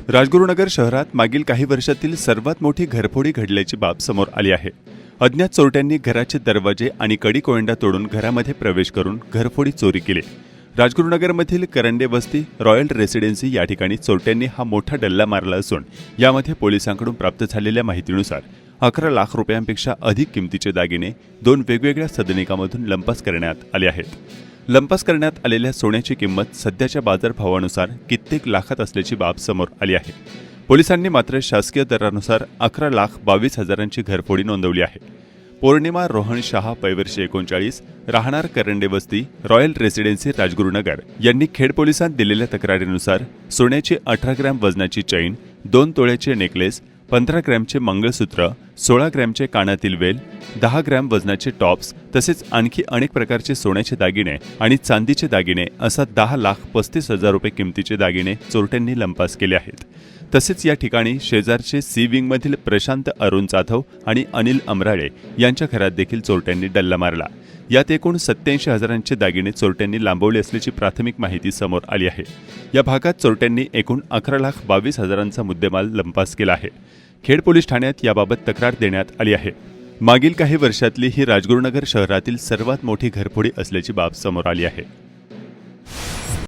राजगुरुनगर शहरात मागील काही वर्षातील सर्वात मोठी घरफोडी घडल्याची बाब समोर आली आहे। अज्ञात चोरट्यांनी घराचे दरवाजे आणि कडी कोयंडा तोडून घरामध्ये प्रवेश करून घरफोडी चोरी केली। राजगुरुनगरमधील करंडे वस्ती रॉयल रेसिडेन्सी या ठिकाणी चोरट्यांनी हा मोठा डल्ला मारला असून यामध्ये पोलिसांकडून प्राप्त झालेल्या माहितीनुसार 11 लाख रुपयांपेक्षा अधिक किमतीचे दागिने 2 वेगवेगळ्या सदनिकामधून लंपास करण्यात आले आहेत। लंपास करण्यात आलेल्या सोन्याची किंमत सध्याच्या बाजारभावानुसार कित्येक लाखात असल्याची बाब समोर आली आहे। पोलिसांनी मात्र शासकीय दरानुसार 11,22,000ची घरफोडी नोंदवली आहे। पौर्णिमा रोहन शहा पैवर्षी 39 राहणार करंडे वस्ती रॉयल रेसिडेन्सी राजगुरुनगर यांनी खेड पोलिसांत दिलेल्या तक्रारीनुसार सोन्याची 18 ग्रॅम वजनाची चैन 2 तोळ्याचे नेकलेस 15 ग्रॅमचे मंगळसूत्र 16 ग्रॅमचे कानातील वेल 10 ग्रॅम वजनाचे टॉप्स तसेच आणखी अनेक प्रकारचे सोन्याचे दागिने आणि चांदीचे दागिने असा 10,35,000 रुपये किमतीचे दागिने चोरट्यांनी लंपास केले आहेत। तसेच या ठिकाणी शेजारचे सी विंगमधील प्रशांत अरुण जाधव आणि अनिल अमराळे यांच्या घरात देखील चोरट्यांनी डल्ला मारला। यात एकूण 87,000चे दागिने चोरट्यांनी लांबवले असल्याची प्राथमिक माहिती समोर आली आहे। या भागात चोरट्यांनी एकूण 11,22,000चा मुद्देमाल लंपास केला आहे। खेड पोलीस ठाण्यात याबाबत तक्रार देण्यात आली आहे। मागील काही वर्षातली ही राजगुरुनगर शहरातील सर्वात मोठी घरफोडी असल्याची बाब समोर आली आहे।